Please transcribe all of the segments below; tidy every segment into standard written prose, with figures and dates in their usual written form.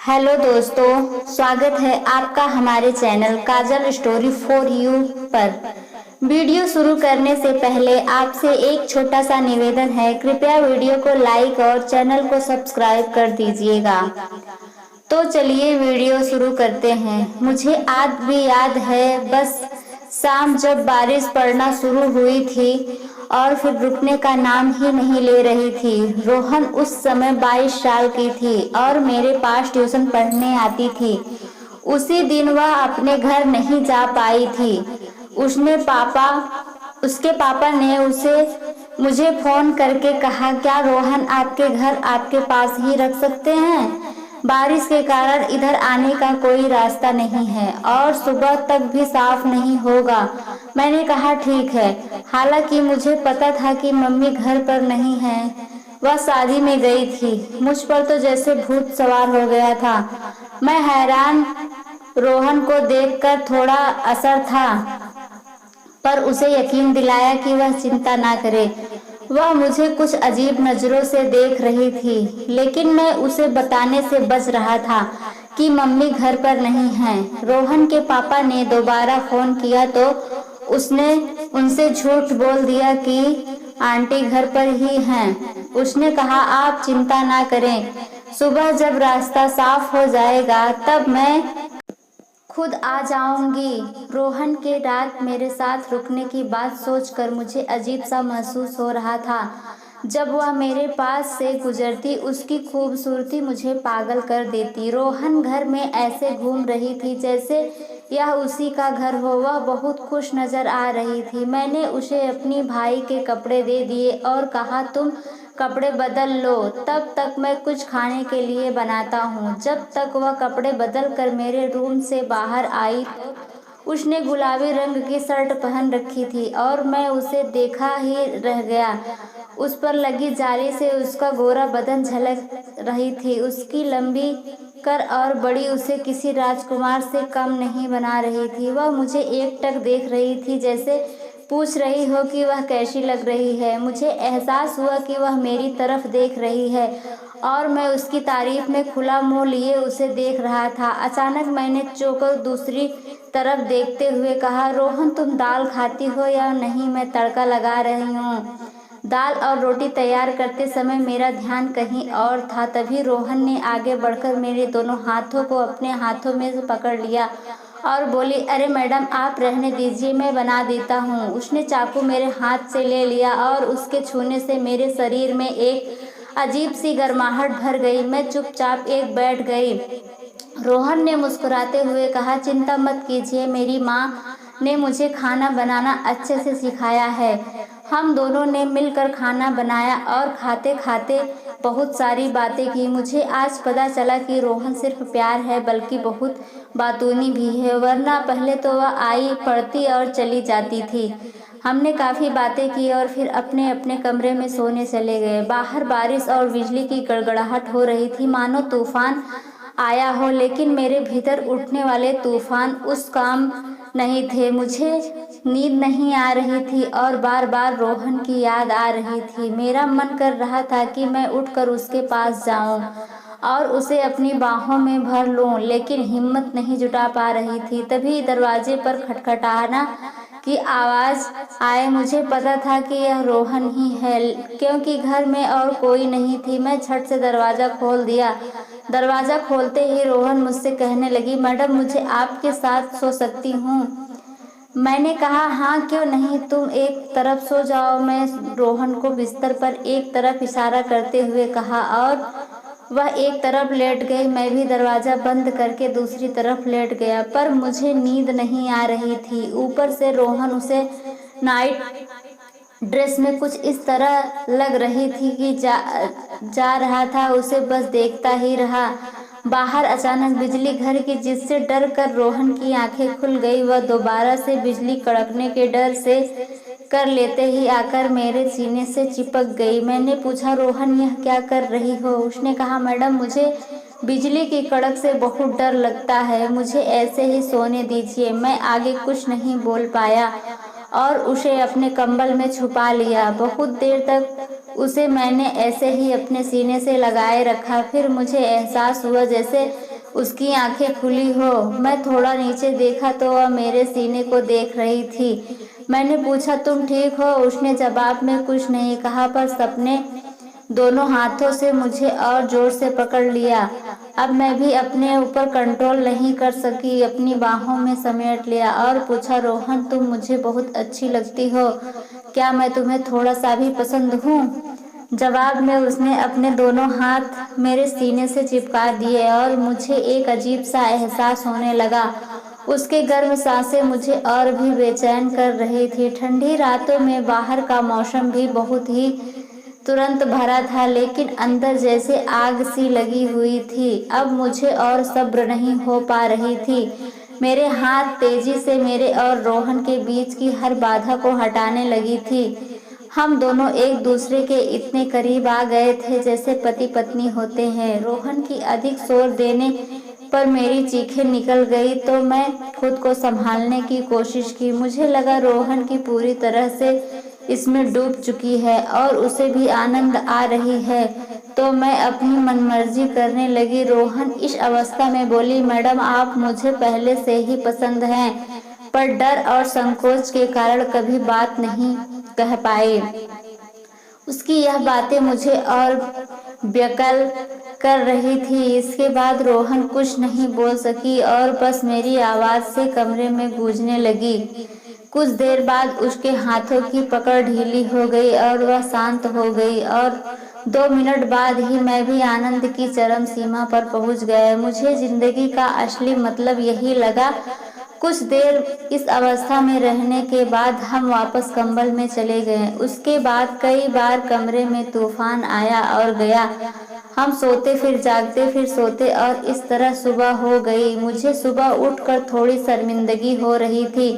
Hello दोस्तों, स्वागत है आपका हमारे channel Kajal story for you पर। वीडियो शुरू करने से पहले आपसे एक छोटा सा निवेदन है, कृपया वीडियो को लाइक और चैनल को सब्सक्राइब कर दीजिएगा। तो चलिए वीडियो शुरू करते हैं। मुझे आज भी याद है, बस शाम जब बारिश पड़ना शुरू हुई थी और फिर रुकने का नाम ही नहीं ले रही थी। रोहन उस समय 22 साल की थी और मेरे पास ट्यूशन पढ़ने आती थी। उसी दिन वह अपने घर नहीं जा पाई थी। उसके पापा ने मुझे फोन करके कहा, क्या रोहन आपके घर आपके पास ही रख सकते हैं? बारिश के कारण इधर आने का कोई रास्ता नहीं है और सुबह तक भी साफ नहीं होगा। मैंने कहा ठीक है। हालांकि मुझे पता था कि मम्मी घर पर नहीं है, वह शादी में गई थी। मुझ पर तो जैसे भूत सवार हो गया था। मैं हैरान, रोहन को देखकर थोड़ा असर था, पर उसे यकीन दिलाया कि वह चिंता ना करे। वह मुझे कुछ अजीब नजरों से देख रही थी, लेकिन मैं उसे बताने से बच रहा था कि मम्मी घर पर नहीं है। रोहन के पापा ने दोबारा फोन किया तो उसने उनसे झूठ बोल दिया कि आंटी घर पर ही हैं। उसने कहा, आप चिंता ना करें, सुबह जब रास्ता साफ हो जाएगा तब मैं खुद आ जाऊंगी। रोहन के रात मेरे साथ रुकने की बात सोचकर मुझे अजीब सा महसूस हो रहा था। जब वह मेरे पास से गुजरती, उसकी खूबसूरती मुझे पागल कर देती। रोहन घर में ऐसे घूम रही थी जैसे यह उसी का घर हो। वह बहुत खुश नजर आ रही थी। मैंने उसे अपनी भाई के कपड़े दे दिए और कहा, तुम कपड़े बदल लो, तब तक मैं कुछ खाने के लिए बनाता हूँ। जब तक वह कपड़े बदल कर मेरे रूम से बाहर आई तो उसने गुलाबी रंग की शर्ट पहन रखी थी और मैं उसे देखा ही रह गया। उस पर लगी जाली से उसका गोरा बदन झलक रही थी। उसकी लंबी कर और बड़ी उसे किसी राजकुमार से कम नहीं बना रही थी। वह मुझे एकटक देख रही थी, जैसे पूछ रही हो कि वह कैसी लग रही है। मुझे एहसास हुआ कि वह मेरी तरफ देख रही है और मैं उसकी तारीफ में खुला मुंह लिए उसे देख रहा था। अचानक मैंने चौंकर दूसरी तरफ देखते हुए कहा, रोहन तुम दाल खाती हो या नहीं? मैं तड़का लगा रही हूँ। दाल और रोटी तैयार करते समय मेरा ध्यान कहीं और था। तभी रोहन ने आगे बढ़कर मेरे दोनों हाथों को अपने हाथों में से पकड़ लिया और बोली, अरे मैडम आप रहने दीजिए, मैं बना देता हूँ। उसने चाकू मेरे हाथ से ले लिया और उसके छूने से मेरे शरीर में एक अजीब सी गर्माहट भर गई। मैं चुपचाप एक बैठ गई। रोहन ने मुस्कुराते हुए कहा, चिंता मत कीजिए, मेरी माँ ने मुझे खाना बनाना अच्छे से सिखाया है। हम दोनों ने मिलकर खाना बनाया और खाते खाते बहुत सारी बातें की। मुझे आज पता चला कि रोहन सिर्फ प्यार है बल्कि बहुत बातूनी भी है, वरना पहले तो वह आई, पढ़ती और चली जाती थी। हमने काफ़ी बातें की और फिर अपने अपने कमरे में सोने चले गए। बाहर बारिश और बिजली की गड़गड़ाहट हो रही थी, मानो तूफान आया हो, लेकिन मेरे भीतर उठने वाले तूफान उस काम नहीं थे। मुझे नींद नहीं आ रही थी और बार बार रोहन की याद आ रही थी। मेरा मन कर रहा था कि मैं उठकर उसके पास जाऊं और उसे अपनी बाहों में भर लूं, लेकिन हिम्मत नहीं जुटा पा रही थी। तभी दरवाजे पर खटखटाना की आवाज़ आए। मुझे पता था कि यह रोहन ही है, क्योंकि घर में और कोई नहीं थी। मैं झट से दरवाज़ा खोल दिया। दरवाज़ा खोलते ही रोहन मुझसे कहने लगी, मैडम मुझे आपके साथ सो सकती हूँ? मैंने कहा, हाँ क्यों नहीं, तुम एक तरफ सो जाओ। मैं रोहन को बिस्तर पर एक तरफ इशारा करते हुए कहा और वह एक तरफ लेट गई। मैं भी दरवाज़ा बंद करके दूसरी तरफ लेट गया, पर मुझे नींद नहीं आ रही थी। ऊपर से रोहन उसे नाइट ड्रेस में कुछ इस तरह लग रही थी कि जा रहा था, उसे बस देखता ही रहा। बाहर अचानक बिजली घर की, जिससे डर कर रोहन की आंखें खुल गई। वह दोबारा से बिजली कड़कने के डर से कर लेते ही आकर मेरे सीने से चिपक गई। मैंने पूछा, रोहन यह क्या कर रही हो? उसने कहा, मैडम मुझे बिजली की कड़क से बहुत डर लगता है, मुझे ऐसे ही सोने दीजिए। मैं आगे कुछ नहीं बोल पाया और उसे अपने कंबल में छुपा लिया। बहुत देर तक उसे मैंने ऐसे ही अपने सीने से लगाए रखा। फिर मुझे एहसास हुआ जैसे उसकी आंखें खुली हो। मैं थोड़ा नीचे देखा तो वह मेरे सीने को देख रही थी। मैंने पूछा, तुम ठीक हो? उसने जवाब में कुछ नहीं कहा, पर सपने दोनों हाथों से मुझे और जोर से पकड़ लिया। अब मैं भी अपने ऊपर कंट्रोल नहीं कर सकी, अपनी बाहों में समेट लिया और पूछा, रोहन तुम मुझे बहुत अच्छी लगती हो, क्या मैं तुम्हें थोड़ा सा भी पसंद हूँ? जवाब में उसने अपने दोनों हाथ मेरे सीने से चिपका दिए और मुझे एक अजीब सा एहसास होने लगा। उसके गर्म सांसें मुझे और भी बेचैन कर रही थी। ठंडी रातों में बाहर का मौसम भी बहुत ही तुरंत भरा था, लेकिन अंदर जैसे आग सी लगी हुई थी। अब मुझे और सब्र नहीं हो पा रही थी। मेरे हाथ तेजी से मेरे और रोहन के बीच की हर बाधा को हटाने लगी थी। हम दोनों एक दूसरे के इतने करीब आ गए थे जैसे पति पत्नी होते हैं। रोहन की अधिक शोर देने पर मेरी चीखें निकल गई तो मैं खुद को संभालने की कोशिश की। मुझे लगा रोहन की पूरी तरह से इसमें डूब चुकी है और उसे भी आनंद आ रही है, तो मैं अपनी मनमर्जी करने लगी। रोहन इस अवस्था में बोली, मैडम आप मुझे पहले से ही पसंद हैं, पर डर और संकोच के कारण कभी बात नहीं कह पाए। उसकी यह बातें मुझे और व्यकल कर रही थी। इसके बाद रोहन कुछ नहीं बोल सकी और बस मेरी आवाज़ से कमरे में गूंजने लगी। कुछ देर बाद उसके हाथों की पकड़ ढीली हो गई और वह शांत हो गई और 2 मिनट बाद ही मैं भी आनंद की चरम सीमा पर पहुंच गया। मुझे जिंदगी का असली मतलब यही लगा। कुछ देर इस अवस्था में रहने के बाद हम वापस कंबल में चले गए। उसके बाद कई बार कमरे में तूफान आया और गया। हम सोते फिर जागते फिर सोते और इस तरह सुबह हो गई। मुझे सुबह उठकर थोड़ी शर्मिंदगी हो रही थी।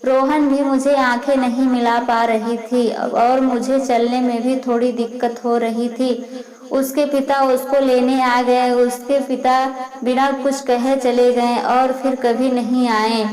रोहन भी मुझे आंखें नहीं मिला पा रही थी और मुझे चलने में भी थोड़ी दिक्कत हो रही थी। उसके पिता उसको लेने आ गए। उसके पिता बिना कुछ कहे चले गए और फिर कभी नहीं आए।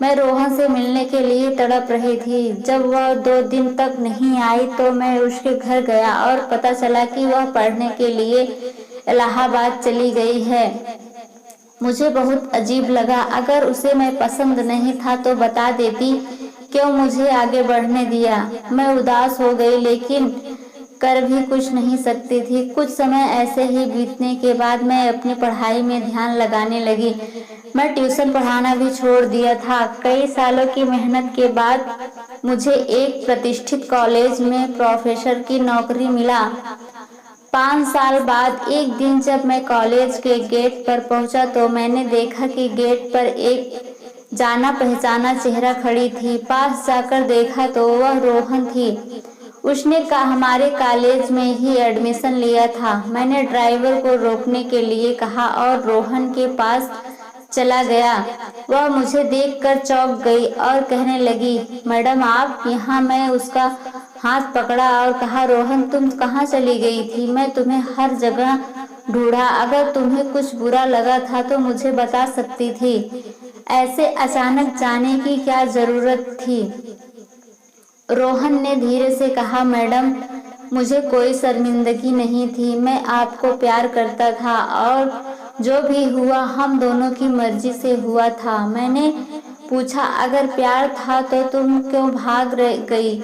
मैं रोहन से मिलने के लिए तड़प रही थी। जब वह 2 दिन तक नहीं आई तो मैं उसके घर गया और पता चला कि वह पढ़ने के लिए इलाहाबाद चली गई है। मुझे बहुत अजीब लगा। अगर उसे मैं पसंद नहीं था तो बता देती, क्यों मुझे आगे बढ़ने दिया? मैं उदास हो गई, लेकिन कर भी कुछ नहीं सकती थी। कुछ समय ऐसे ही बीतने के बाद मैं अपनी पढ़ाई में ध्यान लगाने लगी। मैं ट्यूशन पढ़ाना भी छोड़ दिया था। कई सालों की मेहनत के बाद मुझे एक प्रतिष्ठित कॉलेज में प्रोफेसर की नौकरी मिला। 5 साल बाद एक दिन जब मैं कॉलेज के गेट पर पहुंचा तो मैंने देखा कि गेट पर एक जाना पहचाना चेहरा खड़ी थी। पास जाकर देखा तो वह रोहन थी। उसने हमारे कॉलेज में ही एडमिशन लिया था। मैंने ड्राइवर को रोकने के लिए कहा और रोहन के पास चला गया। वह मुझे देखकर चौंक गई और कहने लगी, मैडम आप यहाँ? मैं उसका हाथ पकड़ा और कहा, रोहन तुम कहाँ चली गई थी? मैं तुम्हें हर जगह ढूंढा। अगर तुम्हें कुछ बुरा लगा था तो मुझे बता सकती थी। ऐसे अचानक जाने की क्या जरूरत थी? रोहन ने धीरे से कहा, मैडम मुझे कोई शर्मिंदगी नहीं थी। मैं आपको प्यार करता था और जो भी हुआ हम दोनों की मर्जी से हुआ था। मैंने पूछा, अगर प्यार था तो तुम क्यों भाग गई?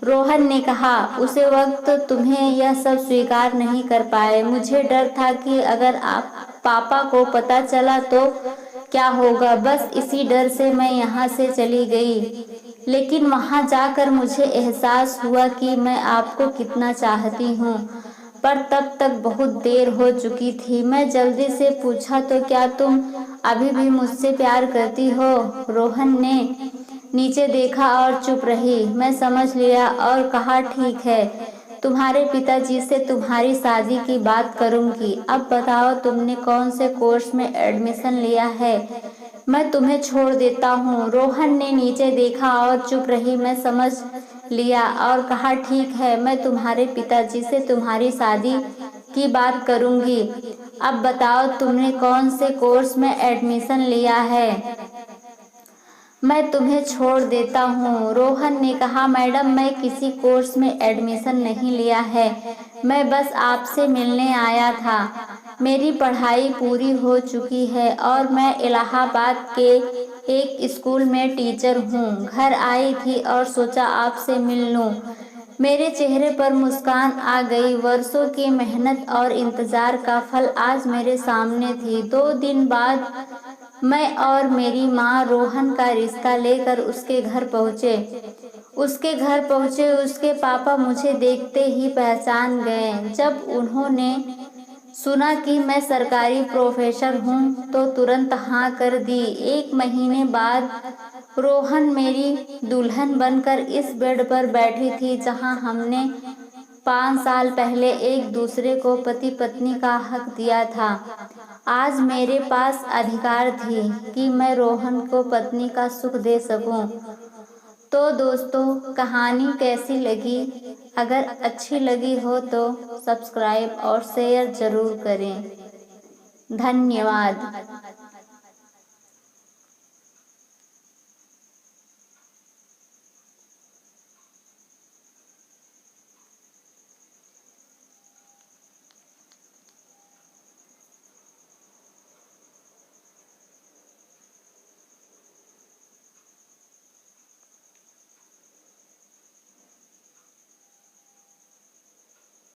रोहन ने कहा, उस वक्त तुम्हें यह सब स्वीकार नहीं कर पाए। मुझे डर था कि अगर आप पापा को पता चला तो क्या होगा। बस इसी डर से मैं यहाँ से चली गई। लेकिन वहाँ जाकर मुझे एहसास हुआ कि मैं आपको कितना चाहती हूँ, पर तब तक बहुत देर हो चुकी थी। मैं जल्दी से पूछा, तो क्या तुम अभी भी मुझसे प्यार करती हो? रोहन ने नीचे देखा और चुप रही। मैं समझ लिया और कहा, ठीक है, तुम्हारे पिताजी से तुम्हारी शादी की बात करूंगी। अब बताओ तुमने कौन से कोर्स में एडमिशन लिया है? मैं तुम्हें छोड़ देता हूँ। रोहन ने नीचे देखा और चुप रही। मैं समझ लिया और कहा, ठीक है, मैं तुम्हारे पिताजी से तुम्हारी शादी की बात करूंगी। अब बताओ तुमने कौन से कोर्स में एडमिशन लिया है? मैं तुम्हें छोड़ देता हूँ। रोहन ने कहा, मैडम मैं किसी कोर्स में एडमिशन नहीं लिया है, मैं बस आपसे मिलने आया था। मेरी पढ़ाई पूरी हो चुकी है और मैं इलाहाबाद के एक स्कूल में टीचर हूँ। घर आई थी और सोचा आपसे मिल लूँ। मेरे चेहरे पर मुस्कान आ गई। वर्षों की मेहनत और इंतज़ार का फल आज मेरे सामने थी। 2 दिन बाद मैं और मेरी माँ रोहन का रिश्ता लेकर उसके घर पहुँचे। उसके पापा मुझे देखते ही पहचान गए। जब उन्होंने सुना कि मैं सरकारी प्रोफेसर हूँ तो तुरंत हाँ कर दी। 1 महीने बाद रोहन मेरी दुल्हन बनकर इस बेड पर बैठी थी जहाँ हमने 5 साल पहले एक दूसरे को पति पत्नी का हक दिया था। आज मेरे पास अधिकार थी कि मैं रोहन को पत्नी का सुख दे सकूं। तो दोस्तों, कहानी कैसी लगी? अगर अच्छी लगी हो तो सब्सक्राइब और शेयर ज़रूर करें। धन्यवाद।